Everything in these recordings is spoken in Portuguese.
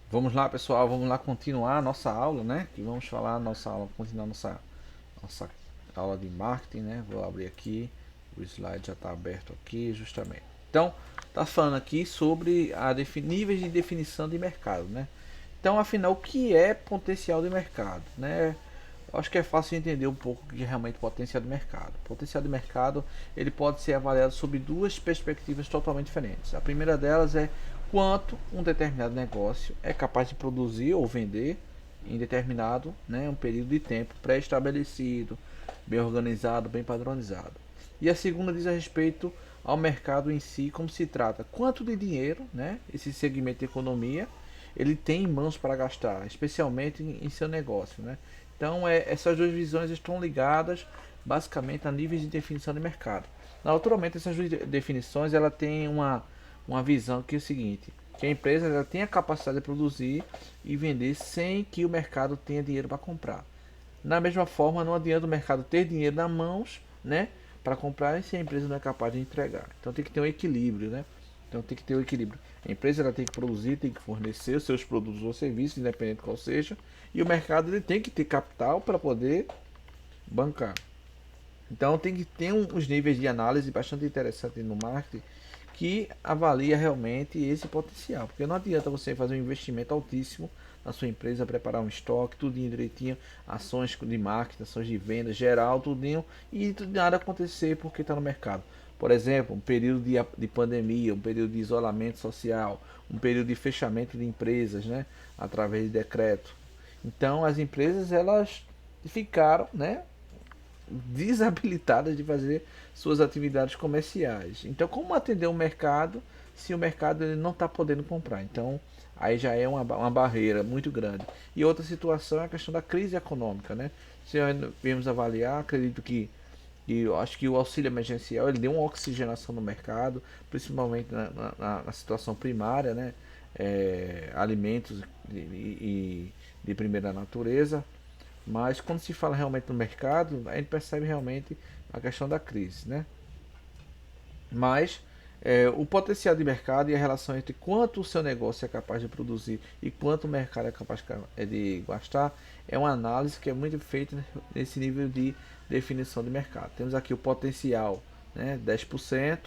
Vamos lá, pessoal, vamos lá continuar a nossa aula, né? Que vamos falar a nossa aula, continuar nossa aula de marketing, né? Vou abrir aqui, o slide já está aberto aqui, justamente. Então, tá falando aqui sobre níveis de definição de mercado, né? Então, afinal, o que é potencial de mercado, né? Eu acho que é fácil entender um pouco o que é realmente potencial de mercado. O potencial de mercado ele pode ser avaliado sob duas perspectivas totalmente diferentes. A primeira delas é quanto um determinado negócio é capaz de produzir ou vender em determinado, um período de tempo pré-estabelecido, bem organizado, bem padronizado. E a segunda diz a respeito ao mercado em si, como se trata, quanto de dinheiro, esse segmento de economia ele tem em mãos para gastar, especialmente em seu negócio, Então, essas duas visões estão ligadas basicamente a níveis de definição de mercado. Naturalmente, essas duas definições ela tem uma visão que é o seguinte, que a empresa ela tem a capacidade de produzir e vender sem que o mercado tenha dinheiro para comprar. Da mesma forma, não adianta o mercado ter dinheiro nas mãos, para comprar se a empresa não é capaz de entregar. Então tem que ter um equilíbrio, Então tem que ter um equilíbrio. A empresa ela tem que produzir, tem que fornecer os seus produtos ou serviços, independente qual seja, e o mercado ele tem que ter capital para poder bancar. Então tem que ter uns níveis de análise bastante interessantes no marketing que avalia realmente esse potencial. Porque não adianta você fazer um investimento altíssimo na sua empresa, preparar um estoque, tudinho direitinho, ações de marketing, ações de venda, geral, tudinho, e nada acontecer porque está no mercado. Por exemplo, um período de pandemia, um período de isolamento social, um período de fechamento de empresas, através de decreto. Então as empresas elas ficaram, desabilitadas de fazer suas atividades comerciais. Então, como atender o mercado se o mercado ele não está podendo comprar? Então, aí já é uma barreira muito grande. E outra situação é a questão da crise econômica, Se vamos avaliar, acredito que e eu acho que o auxílio emergencial ele deu uma oxigenação no mercado, principalmente na situação primária, alimentos de primeira natureza, mas quando se fala realmente no mercado, a gente percebe realmente a questão da crise, Mas o potencial de mercado e a relação entre quanto o seu negócio é capaz de produzir e quanto o mercado é capaz de gastar é uma análise que é muito feita nesse nível de definição de mercado. Temos aqui o potencial, 10%,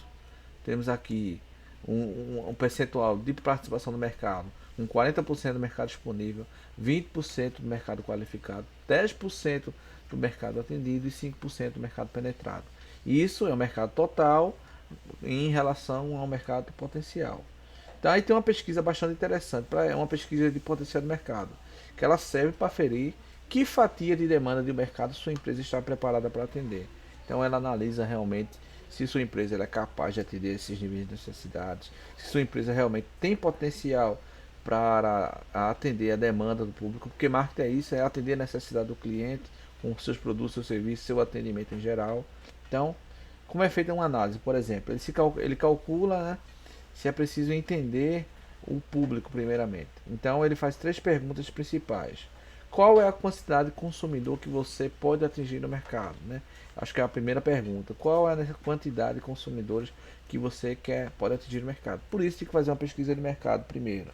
temos aqui um percentual de participação no mercado, com 40% do mercado disponível, 20% do mercado qualificado, 10% do mercado atendido e 5% do mercado penetrado. Isso é o mercado total em relação ao mercado potencial. Então aí tem uma pesquisa bastante interessante, é uma pesquisa de potencial de mercado, que ela serve para aferir que fatia de demanda de mercado sua empresa está preparada para atender. Então ela analisa realmente se sua empresa é capaz de atender esses níveis de necessidades, se sua empresa realmente tem potencial para atender a demanda do público, porque marketing é isso, é atender a necessidade do cliente com seus produtos, seus serviços, seu atendimento em geral. Então, como é feita uma análise, por exemplo, ele calcula, se é preciso entender o público primeiramente. Então ele faz três perguntas principais. Qual é a quantidade de consumidor que você pode atingir no mercado? Acho que é a primeira pergunta. Qual é a quantidade de consumidores que você pode atingir no mercado? Por isso tem que fazer uma pesquisa de mercado primeiro.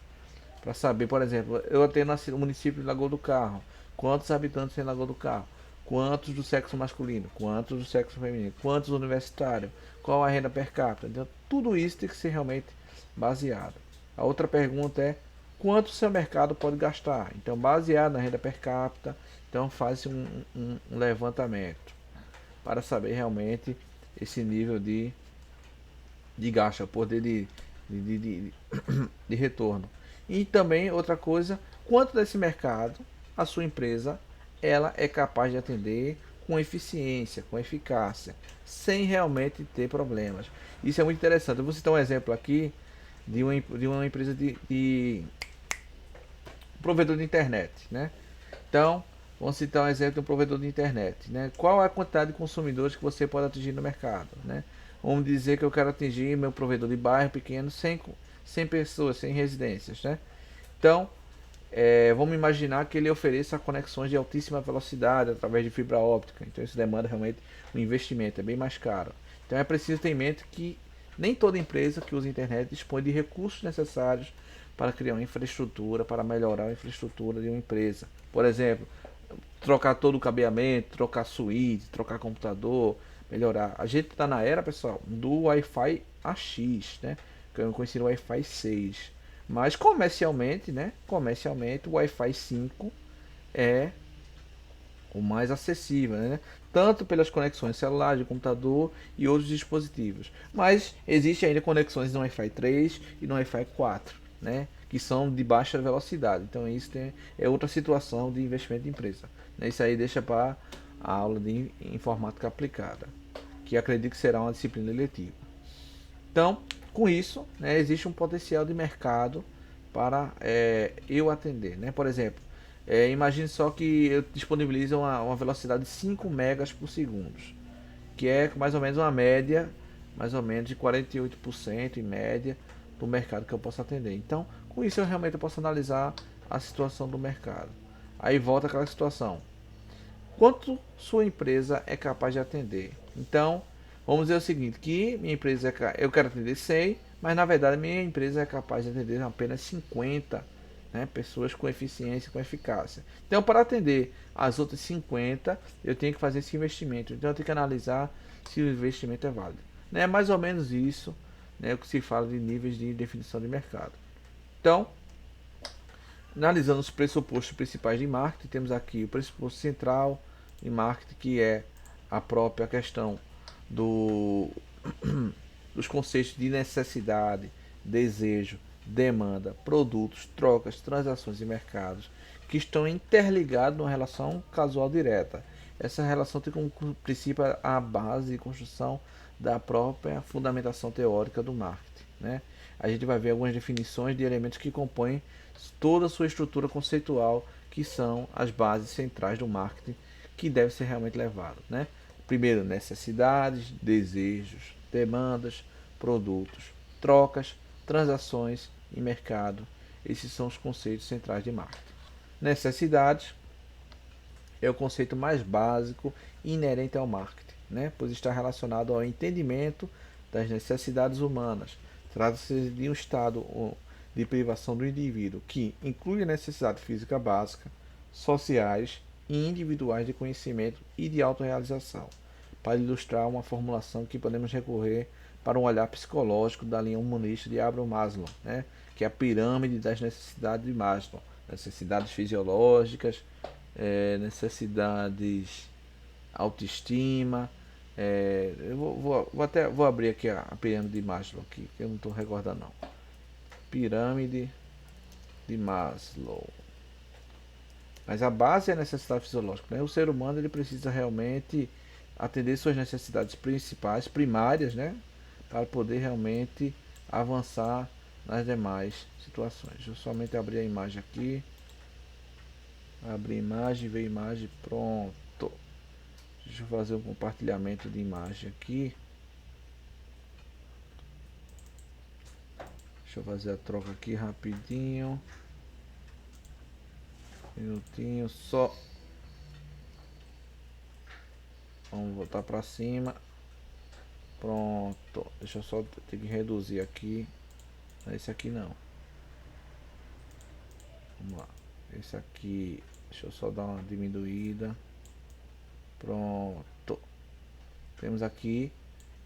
Para saber, por exemplo, eu atendo no município de Lagoa do Carro. Quantos habitantes tem em Lagoa do Carro? Quantos do sexo masculino? Quantos do sexo feminino? Quantos universitários? Qual a renda per capita? Então, tudo isso tem que ser realmente baseado. A outra pergunta é quanto o seu mercado pode gastar? Então, baseado na renda per capita, então faz um levantamento para saber realmente esse nível de gasto, o poder de retorno. E também outra coisa, quanto desse mercado a sua empresa ela é capaz de atender com eficiência, com eficácia, sem realmente ter problemas. Isso é muito interessante. Eu vou citar um exemplo aqui de uma empresa de provedor de internet, Então, vamos citar um exemplo de um provedor de internet, Qual é a quantidade de consumidores que você pode atingir no mercado, Vamos dizer que eu quero atingir meu provedor de bairro pequeno 100 pessoas, 100 residências, Então, vamos imaginar que ele ofereça conexões de altíssima velocidade através de fibra óptica. Então isso demanda realmente um investimento, é bem mais caro. Então é preciso ter em mente que nem toda empresa que usa a internet dispõe de recursos necessários para criar uma infraestrutura, para melhorar a infraestrutura de uma empresa. Por exemplo, trocar todo o cabeamento, trocar suíte, trocar computador, melhorar. A gente está na era, pessoal, do Wi-Fi AX, né? Que eu conheci no Wi-Fi 6. Mas comercialmente, né? Comercialmente, o Wi-Fi 5 é o mais acessível, né? Tanto pelas conexões celulares, de computador e outros dispositivos. Mas existe ainda conexões no Wi-Fi 3 e no Wi-Fi 4, né? Que são de baixa velocidade. Então isso é outra situação de investimento de empresa. Né? Isso aí deixa para a aula de informática aplicada, que acredito que será uma disciplina eletiva. Então, com isso, né, existe um potencial de mercado para eu atender. Né? Por exemplo, imagine só que eu disponibilizo uma velocidade de 5 megas por segundo, que é mais ou menos uma média, mais ou menos de 48% em média do mercado que eu posso atender. Então, com isso eu realmente posso analisar a situação do mercado. Aí volta aquela situação. Quanto sua empresa é capaz de atender? Então, vamos dizer o seguinte, que minha empresa eu quero atender 100, mas na verdade minha empresa é capaz de atender apenas 50, né, pessoas com eficiência, com eficácia. Então, para atender as outras 50, eu tenho que fazer esse investimento. Então, eu tenho que analisar se o investimento é válido. É mais ou menos isso, né, o que se fala de níveis de definição de mercado. Então, analisando os pressupostos principais de marketing, temos aqui o pressuposto central em marketing, que é a própria questão do, dos conceitos de necessidade, desejo, demanda, produtos, trocas, transações e mercados, que estão interligados numa relação causal direta. Essa relação tem como princípio a base de construção da própria fundamentação teórica do marketing. Né? A gente vai ver algumas definições de elementos que compõem toda a sua estrutura conceitual, que são as bases centrais do marketing, que deve ser realmente levado. Né? Primeiro, necessidades, desejos, demandas, produtos, trocas, transações e mercado. Esses são os conceitos centrais de marketing. Necessidades é o conceito mais básico e inerente ao marketing, né? Pois está relacionado ao entendimento das necessidades humanas. Trata-se de um estado de privação do indivíduo que inclui a necessidade física básica, sociais e individuais de conhecimento e de autorrealização. Para ilustrar uma formulação que podemos recorrer para um olhar psicológico da linha humanista de Abraham Maslow, né? Que é a pirâmide das necessidades de Maslow. Necessidades fisiológicas, necessidades, autoestima. Vou abrir aqui a pirâmide de Maslow aqui, que eu não estou recordando não. Pirâmide de Maslow. Mas a base é a necessidade fisiológica. Né? O ser humano ele precisa realmente atender suas necessidades principais, primárias, né? Para poder realmente avançar nas demais situações. Deixa eu somente abrir a imagem aqui. Abrir imagem, ver imagem, pronto. Deixa eu fazer um compartilhamento de imagem aqui. Deixa eu fazer a troca aqui rapidinho. Minutinho só. Vamos voltar para cima. Pronto. Deixa eu só ter que reduzir aqui. Esse aqui não. Vamos lá. Esse aqui. Deixa eu só dar uma diminuída. Pronto. Temos aqui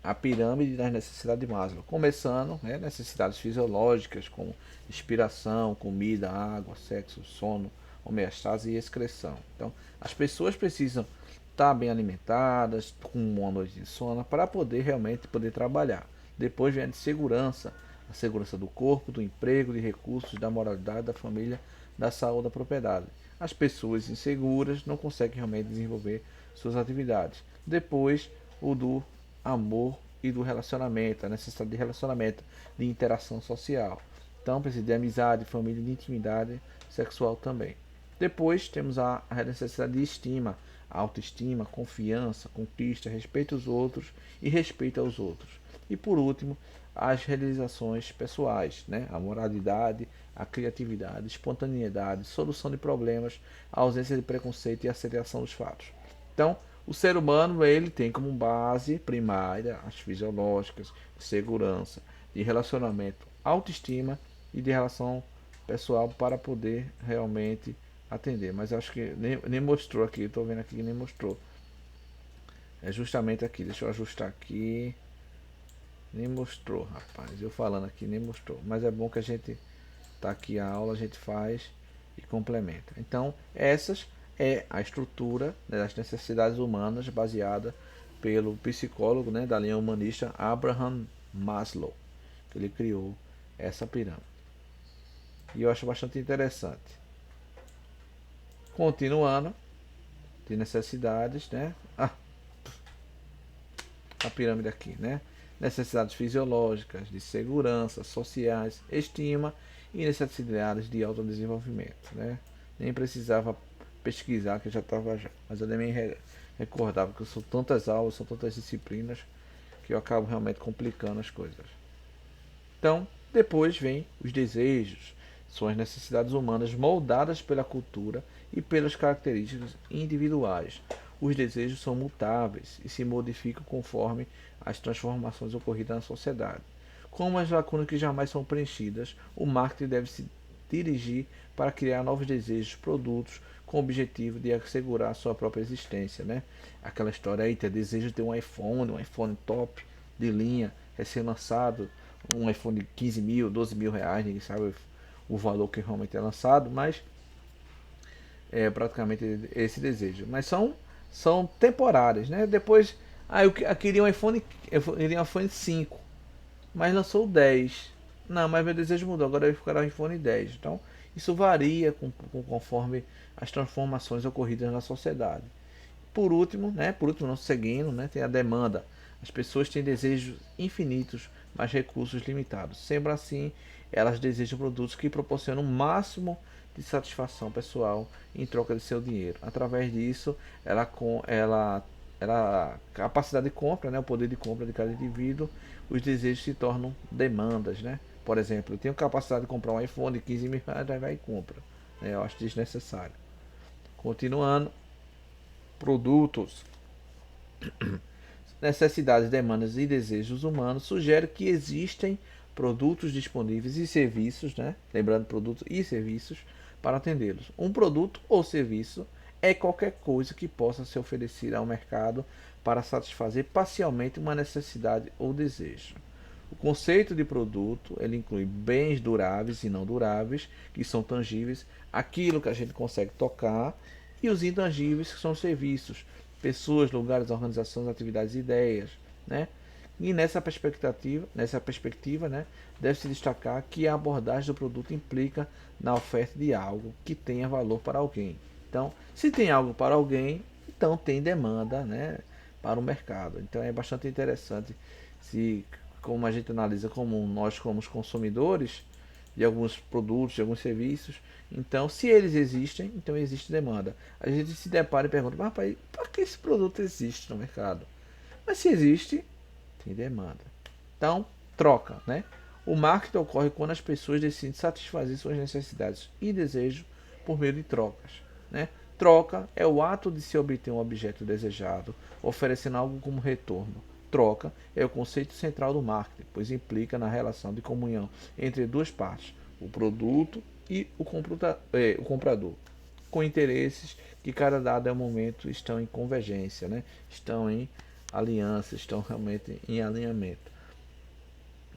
a pirâmide das necessidades de Maslow. Começando, né, necessidades fisiológicas como respiração, comida, água, sexo, sono, homeostase e excreção. Então, as pessoas precisam estar bem alimentadas, com uma noite de sono, para poder realmente poder trabalhar. Depois vem a de segurança, a segurança do corpo, do emprego, de recursos, da moralidade, da família, da saúde, da propriedade. As pessoas inseguras não conseguem realmente desenvolver suas atividades. Depois, o do amor e do relacionamento, a necessidade de relacionamento, de interação social. Então, precisa de amizade, família, de intimidade sexual também. Depois, temos a necessidade de estima, autoestima, confiança, conquista, respeito aos outros e respeito aos outros. E por último, as realizações pessoais, né? A moralidade, a criatividade, espontaneidade, solução de problemas, a ausência de preconceito e a aceitação dos fatos. Então, o ser humano ele tem como base primária as fisiológicas, de segurança, de relacionamento, autoestima e de relação pessoal para poder realmente atender. Mas acho que nem mostrou aqui, estou vendo aqui que nem mostrou. É justamente aqui, deixa eu ajustar aqui. Nem mostrou, rapaz. Eu falando aqui nem mostrou. Mas é bom que a gente tá aqui a aula, a gente faz e complementa. Então, essas é a estrutura, né, das necessidades humanas baseada pelo psicólogo, né, da linha humanista Abraham Maslow. Ele criou essa pirâmide. E eu acho bastante interessante. Continuando, de necessidades, né? A pirâmide aqui, né? Necessidades fisiológicas, de segurança, sociais, estima e necessidades de autodesenvolvimento, né? Nem precisava pesquisar, que eu já estava já. Mas eu nem me recordava que são tantas aulas, são tantas disciplinas que eu acabo realmente complicando as coisas. Então, depois vem os desejos, são as necessidades humanas moldadas pela cultura e pelas características individuais. Os desejos são mutáveis e se modificam conforme as transformações ocorridas na sociedade. Como as lacunas que jamais são preenchidas, o marketing deve se dirigir para criar novos desejos, produtos, com o objetivo de assegurar a sua própria existência, né? Aquela história aí, ter desejo de ter um iPhone top de linha, recém-lançado, um iPhone de 15 mil, 12 mil reais, ninguém sabe o valor que realmente é lançado, mas é praticamente esse desejo. Mas são temporárias, né? Depois, eu queria um iPhone 5, mas lançou o 10. Não, mas meu desejo mudou, agora vai ficar o iPhone 10. Então, isso varia conforme as transformações ocorridas na sociedade. Por último, não seguindo, né, tem a demanda. As pessoas têm desejos infinitos, mas recursos limitados. Sempre assim, elas desejam produtos que proporcionam o máximo de satisfação pessoal em troca de seu dinheiro. Através disso, a capacidade de compra, né, o poder de compra de cada indivíduo, os desejos se tornam demandas, né? Por exemplo, eu tenho capacidade de comprar um iPhone de 15 mil reais, aí vai e compra. Né? Eu acho desnecessário. Continuando, produtos, necessidades, demandas e desejos humanos sugere que existem produtos disponíveis e serviços, né? Lembrando, produtos e serviços para atendê-los. Um produto ou serviço é qualquer coisa que possa ser oferecida ao mercado para satisfazer parcialmente uma necessidade ou desejo. O conceito de produto, ele inclui bens duráveis e não duráveis, que são tangíveis, aquilo que a gente consegue tocar, e os intangíveis, que são serviços, pessoas, lugares, organizações, atividades e ideias, né? E nessa perspectiva, né, deve-se destacar que a abordagem do produto implica na oferta de algo que tenha valor para alguém. Então, se tem algo para alguém, então tem demanda, né, para o mercado. Então é bastante interessante se como a gente analisa como nós como consumidores de alguns produtos, de alguns serviços. Então, se eles existem, então existe demanda. A gente se depara e pergunta, mas rapaz, para que esse produto existe no mercado? Mas se existe, tem demanda. Então, troca, né? O marketing ocorre quando as pessoas decidem satisfazer suas necessidades e desejos por meio de trocas, né? Troca é o ato de se obter um objeto desejado, oferecendo algo como retorno. Troca é o conceito central do marketing, pois implica na relação de comunhão entre duas partes, o produto e o comprador, com interesses que cada dado momento estão em convergência, né? Estão em aliança, estão realmente em alinhamento.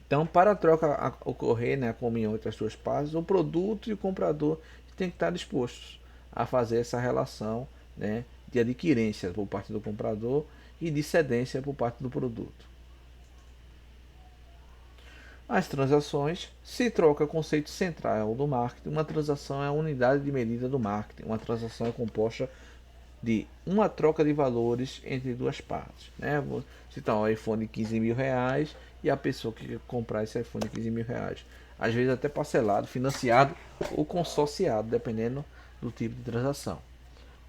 Então, para a troca ocorrer, né, a comunhão entre as duas partes, o produto e o comprador têm que estar dispostos a fazer essa relação, né, de adquirência por parte do comprador e de cedência por parte do produto. As transações se troca o conceito central do marketing. Uma transação é a unidade de medida do marketing. Uma transação é composta de uma troca de valores entre duas partes. Né? Vou citar um iPhone de 15 mil reais e a pessoa que quer comprar esse iPhone de 15 mil reais. Às vezes até parcelado, financiado ou consorciado, dependendo do tipo de transação.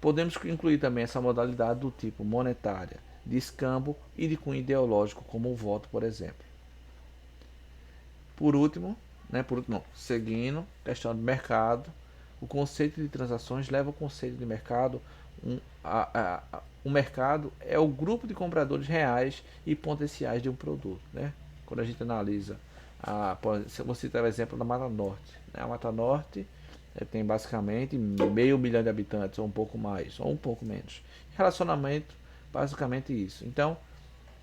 Podemos incluir também essa modalidade do tipo monetária, de escambo e de cunho ideológico, como o voto, por exemplo. Seguindo, questão de mercado, o conceito de transações leva ao conceito de mercado. O mercado é o grupo de compradores reais e potenciais de um produto. Né? Quando a gente analisa Vou citar o exemplo da Mata Norte. Né? A Mata Norte tem basicamente 500 mil de habitantes, ou um pouco mais, ou um pouco menos. Relacionamento, basicamente isso. Então,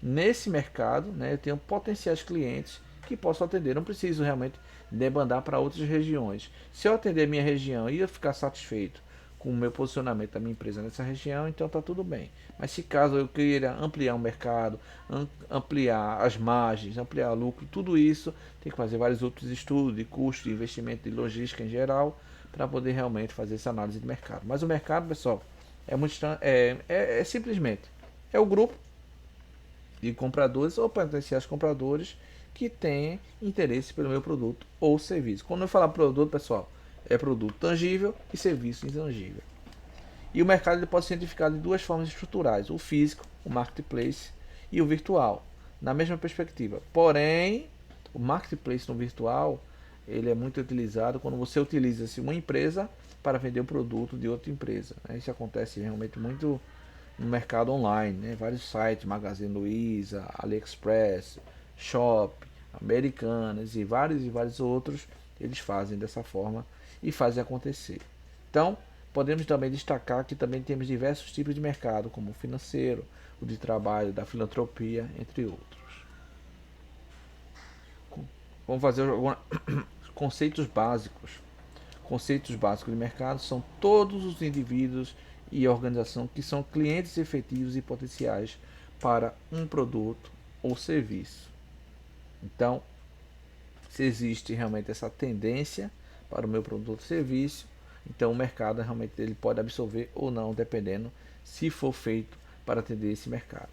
nesse mercado, né, eu tenho potenciais clientes que posso atender. Não preciso realmente demandar para outras regiões. Se eu atender a minha região e eu ficar satisfeito com o meu posicionamento da minha empresa nessa região, então está tudo bem. Mas se caso eu queira ampliar o mercado, ampliar as margens, ampliar o lucro, tudo isso tem que fazer vários outros estudos de custo, de investimento, de logística em geral, para poder realmente fazer essa análise de mercado. Mas o mercado, pessoal, é muito é simplesmente é o grupo de compradores ou potenciais compradores que têm interesse pelo meu produto ou serviço. Quando eu falar produto, pessoal, é produto tangível e serviço intangível. E o mercado ele pode ser identificado de duas formas estruturais: o físico, o marketplace, e o virtual, na mesma perspectiva. Porém, o marketplace no virtual ele é muito utilizado quando você utiliza uma empresa para vender o produto de outra empresa. Isso acontece realmente muito no mercado online, né? Vários sites, Magazine Luiza, AliExpress, Shop, Americanas e vários outros, eles fazem dessa forma e fazem acontecer. Então, podemos também destacar que também temos diversos tipos de mercado, como o financeiro, o de trabalho, da filantropia, entre outros. Vamos fazer alguns conceitos básicos. Conceitos básicos de mercado são todos os indivíduos e organização que são clientes efetivos e potenciais para um produto ou serviço. Então, se existe realmente essa tendência para o meu produto ou serviço, então o mercado realmente ele pode absorver ou não, dependendo se for feito para atender esse mercado.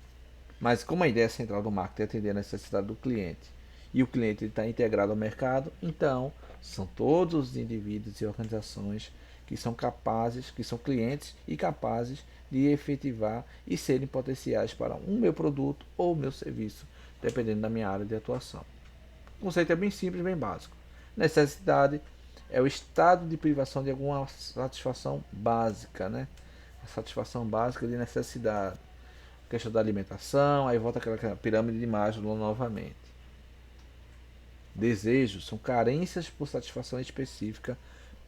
Mas como a ideia central do marketing é atender a necessidade do cliente e o cliente está integrado ao mercado, então são todos os indivíduos e organizações que são capazes, que são clientes e capazes de efetivar e serem potenciais para um meu produto ou meu serviço, dependendo da minha área de atuação. O conceito é bem simples, bem básico. Necessidade é o estado de privação de alguma satisfação básica, né? A satisfação básica de necessidade. A questão da alimentação, aí volta aquela pirâmide de Maslow novamente. Desejos são carências por satisfação específica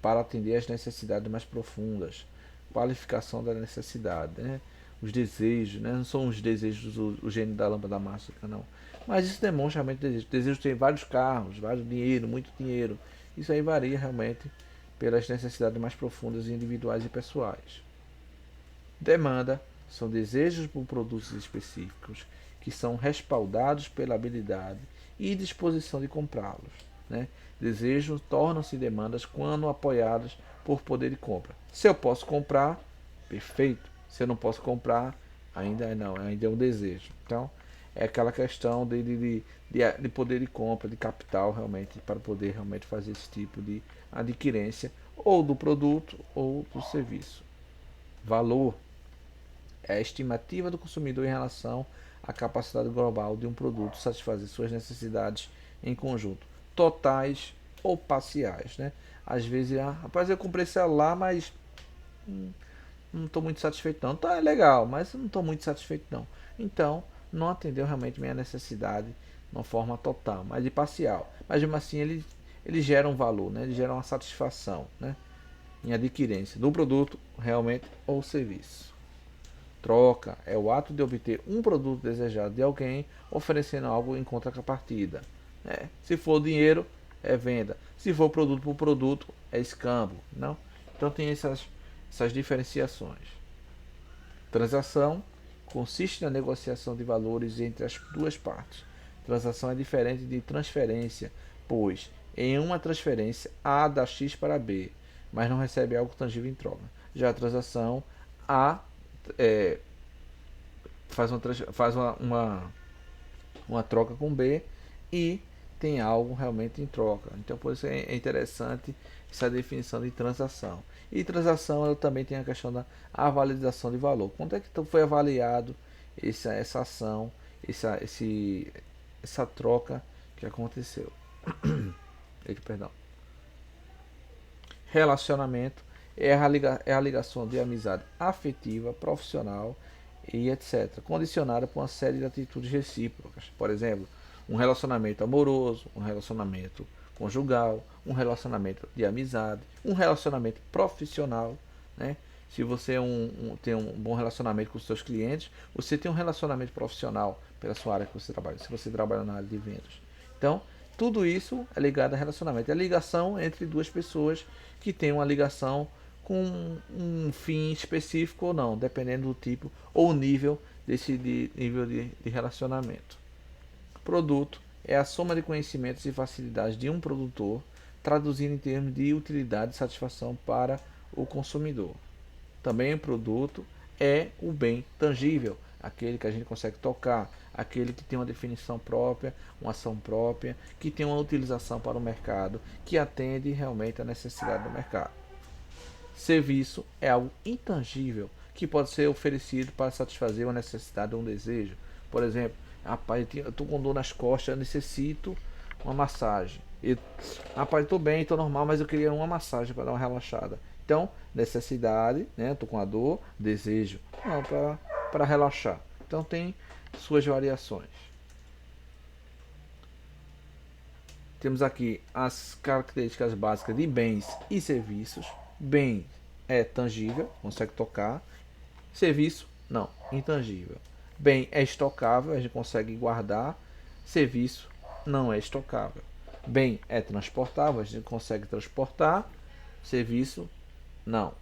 para atender às necessidades mais profundas. Qualificação da necessidade, né? Os desejos, né? Não são os desejos o gênio da lâmpada mágica, não. Mas isso demonstra realmente desejo. Desejo ter vários carros, vários dinheiro, muito dinheiro. Isso aí varia realmente pelas necessidades mais profundas, individuais e pessoais. Demanda são desejos por produtos específicos que são respaldados pela habilidade e disposição de comprá-los. Né? Desejos tornam-se demandas quando apoiados por poder de compra. Se eu posso comprar, perfeito. Se eu não posso comprar, ainda não, ainda é um desejo. Então, é aquela questão de poder de compra, de capital realmente, para poder realmente fazer esse tipo de adquirência ou do produto ou do serviço. Valor é a estimativa do consumidor em relação à capacidade global de um produto satisfazer suas necessidades em conjunto, totais ou parciais, né? Às vezes, rapaz, eu comprei celular, mas não estou muito satisfeito não. Tá, é legal, mas não estou muito satisfeito não. Então, não atendeu realmente minha necessidade de uma forma total, mas de parcial. Mas mesmo assim, ele gera um valor, né? Ele gera uma satisfação, né? Em adquirência do produto realmente ou serviço. Troca é o ato de obter um produto desejado de alguém oferecendo algo em contrapartida. Se for dinheiro, é venda. Se for produto por produto, é escambo. Não? Então tem essas diferenciações. Transação consiste na negociação de valores entre as duas partes. Transação é diferente de transferência, pois em uma transferência A dá X para B, mas não recebe algo tangível em troca. Já a transação A faz uma troca com B e tem algo realmente em troca. Então, por isso é interessante essa definição de transação. E transação ela também tem a questão da avaliação de valor. Quanto é que foi avaliado essa ação, essa troca que aconteceu? Eita, perdão. Relacionamento é a ligação de amizade afetiva, profissional e etc., condicionada por uma série de atitudes recíprocas. Por exemplo, um relacionamento amoroso, um relacionamento conjugal, um relacionamento de amizade, um relacionamento profissional, né? Se você tem um bom relacionamento com os seus clientes, você tem um relacionamento profissional pela sua área que você trabalha, se você trabalha na área de vendas. Então, tudo isso é ligado a relacionamento. É a ligação entre duas pessoas que têm uma ligação com um fim específico ou não, dependendo do tipo ou nível nível de relacionamento. Produto é a soma de conhecimentos e facilidades de um produtor, traduzindo em termos de utilidade e satisfação para o consumidor. Também o produto é o bem tangível, aquele que a gente consegue tocar, aquele que tem uma definição própria, uma ação própria, que tem uma utilização para o mercado, que atende realmente à necessidade do mercado. Serviço é algo intangível que pode ser oferecido para satisfazer uma necessidade ou um desejo. Por exemplo, rapaz, eu estou com dor nas costas, eu necessito uma massagem. Rapaz, estou bem, estou normal, mas eu queria uma massagem para dar uma relaxada. Então, necessidade, né? Estou com a dor, desejo, não, para relaxar. Então, tem suas variações. Temos aqui as características básicas de bens e serviços. Bem é tangível, consegue tocar. Serviço, não, intangível. Bem é estocável, a gente consegue guardar. Serviço não é estocável. Bem é transportável, a gente consegue transportar. Serviço, não.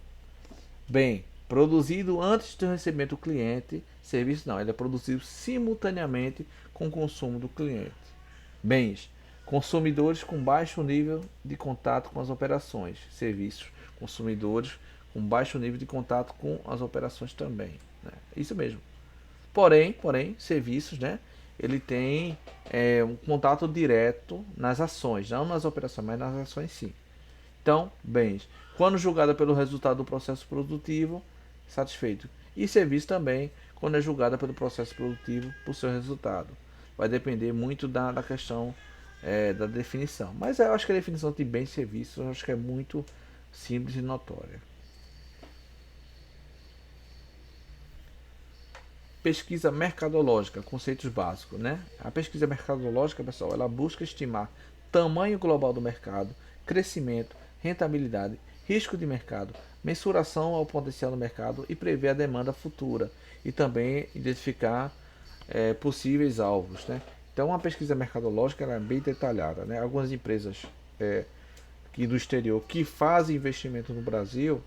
Bem, produzido antes do recebimento do cliente. Serviço, não, ele é produzido simultaneamente com o consumo do cliente. Bens, consumidores com baixo nível de contato com as operações. Serviços, consumidores com baixo nível de contato com as operações também. Né? Isso mesmo. Porém, serviços, né? Ele tem um contato direto nas ações, não nas operações, mas nas ações sim. Então, bens, quando julgada pelo resultado do processo produtivo, satisfeito. E serviço também, quando é julgada pelo processo produtivo por seu resultado. Vai depender muito da questão da definição. Mas eu acho que a definição de bens e serviços eu acho que é muito simples e notória. Pesquisa mercadológica, conceitos básicos, né? A pesquisa mercadológica, pessoal, ela busca estimar tamanho global do mercado, crescimento, rentabilidade, risco de mercado, mensuração ao potencial do mercado e prever a demanda futura e também identificar possíveis alvos, né? Então, a pesquisa mercadológica ela é bem detalhada, né? Algumas empresas que do exterior que fazem investimento no Brasil,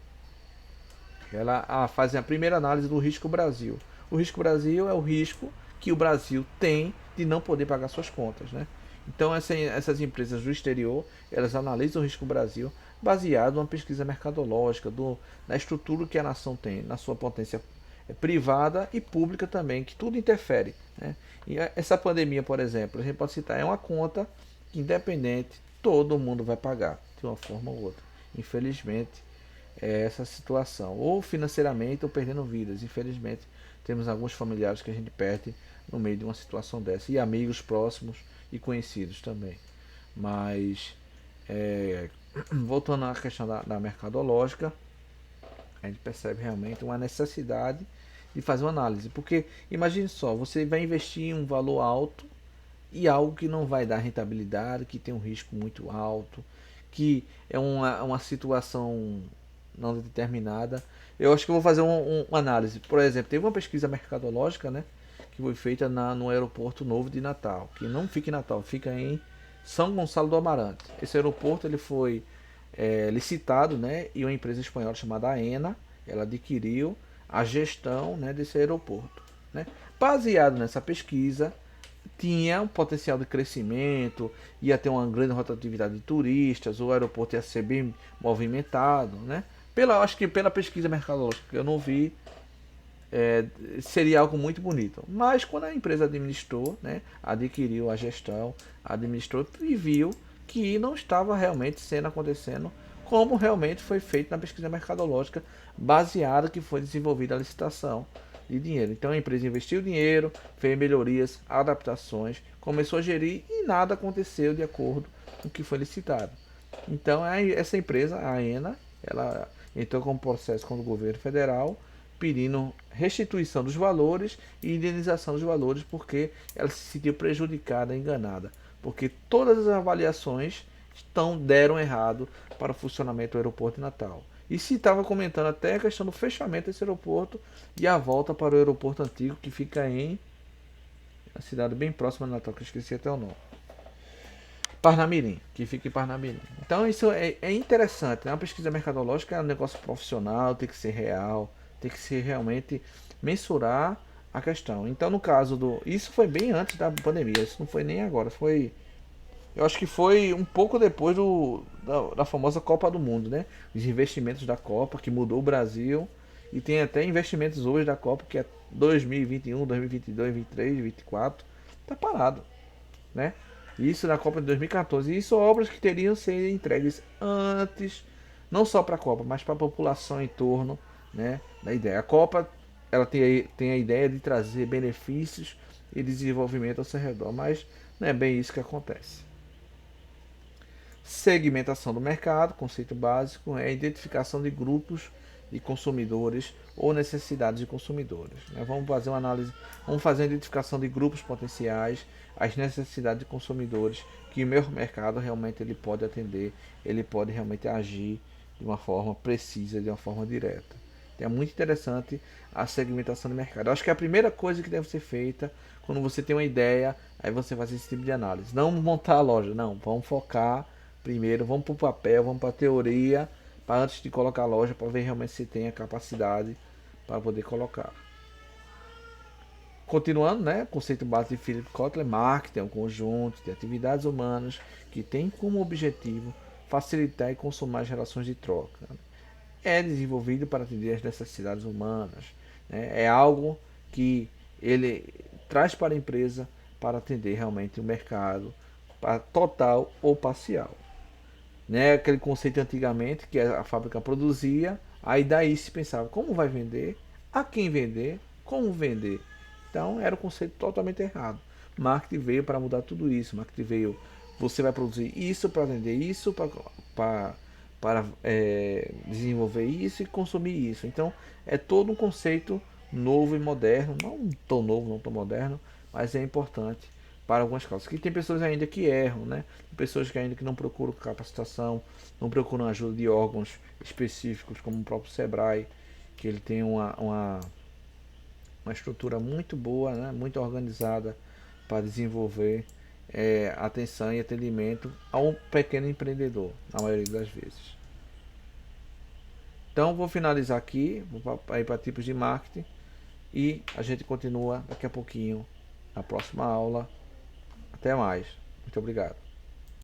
ela fazem a primeira análise do risco Brasil. O risco Brasil é o risco que o Brasil tem de não poder pagar suas contas, né? Então essas empresas do exterior, elas analisam o risco Brasil baseado numa pesquisa mercadológica, na estrutura que a nação tem, na sua potência privada e pública também, que tudo interfere, né? E essa pandemia, por exemplo, a gente pode citar, é uma conta que, independente, todo mundo vai pagar, de uma forma ou outra. Infelizmente, é essa situação, ou financeiramente ou perdendo vidas. Infelizmente, temos alguns familiares que a gente perde no meio de uma situação dessa, e amigos próximos e conhecidos também. Mas, voltando à questão da mercadológica, a gente percebe realmente uma necessidade de fazer uma análise, porque imagine só, você vai investir em um valor alto e algo que não vai dar rentabilidade, que tem um risco muito alto, que é uma situação não determinada. Eu acho que eu vou fazer uma análise. Por exemplo, teve uma pesquisa mercadológica, né, que foi feita no aeroporto novo de Natal, que não fica em Natal, fica em São Gonçalo do Amarante. Esse aeroporto ele foi licitado, né, e uma empresa espanhola chamada AENA, ela adquiriu a gestão, né, desse aeroporto. Né. Baseado nessa pesquisa, tinha um potencial de crescimento, ia ter uma grande rotatividade de turistas, o aeroporto ia ser bem movimentado, né? Acho que pela pesquisa mercadológica que eu não vi, seria algo muito bonito. Mas quando a empresa administrou, né, adquiriu a gestão, administrou e viu que não estava realmente acontecendo como realmente foi feito na pesquisa mercadológica, baseada que foi desenvolvida a licitação de dinheiro. Então a empresa investiu dinheiro, fez melhorias, adaptações, começou a gerir e nada aconteceu de acordo com o que foi licitado. Então essa empresa, a AENA, ela entrou com um processo com o governo federal pedindo restituição dos valores e indenização dos valores, porque ela se sentiu prejudicada, enganada, porque todas as avaliações deram errado para o funcionamento do aeroporto de Natal. E se estava comentando até a questão do fechamento desse aeroporto e a volta para o aeroporto antigo, que fica em uma cidade bem próxima de Natal, que eu esqueci até o nome. Parnamirim, que fica em Parnamirim. Então isso é interessante, né? A pesquisa mercadológica é um negócio profissional, tem que ser real, tem que ser realmente mensurar a questão. Então no caso do... Isso foi bem antes da pandemia, isso não foi nem agora, foi... Eu acho que foi um pouco depois da famosa Copa do Mundo, né? Os investimentos da Copa, que mudou o Brasil. E tem até investimentos hoje da Copa, que é 2021, 2022, 2023, 2024. Tá parado, né? Isso na Copa de 2014. E isso obras que teriam sido entregues antes, não só para a Copa, mas para a população em torno, né, da ideia. A Copa, ela tem a ideia de trazer benefícios e desenvolvimento ao seu redor, mas não é bem isso que acontece. Segmentação do mercado, conceito básico, é a identificação de grupos de consumidores ou necessidades de consumidores, né? Vamos fazer uma análise, vamos fazer a identificação de grupos potenciais, as necessidades de consumidores que o meu mercado realmente ele pode atender, ele pode realmente agir de uma forma precisa, de uma forma direta. Então é muito interessante a segmentação do mercado. Eu acho que é a primeira coisa que deve ser feita quando você tem uma ideia, aí você faz esse tipo de análise. Não montar a loja, não, vamos focar primeiro, vamos para o papel, vamos para a teoria, para antes de colocar a loja, para ver realmente se tem a capacidade para poder colocar. Continuando, né, conceito básico de Philip Kotler, marketing é um conjunto de atividades humanas que tem como objetivo facilitar e consumar as relações de troca. É desenvolvido para atender as necessidades humanas, né? É algo que ele traz para a empresa para atender realmente o mercado, para total ou parcial. Né? Aquele conceito antigamente que a fábrica produzia, aí daí se pensava como vai vender, a quem vender, como vender. Então era um conceito totalmente errado. Marketing veio para mudar tudo isso. Marketing veio, você vai produzir isso para vender isso, para desenvolver isso e consumir isso. Então é todo um conceito novo e moderno, não tão novo, não tão moderno, mas é importante para algumas causas. Que tem pessoas ainda que erram, né? Tem pessoas que ainda que não procuram capacitação, não procuram ajuda de órgãos específicos, como o próprio Sebrae, que ele tem uma estrutura muito boa, né? Muito organizada para desenvolver atenção e atendimento ao pequeno empreendedor, na maioria das vezes. Então vou finalizar aqui, vou ir para tipos de marketing e a gente continua daqui a pouquinho na próxima aula. Até mais. Muito obrigado.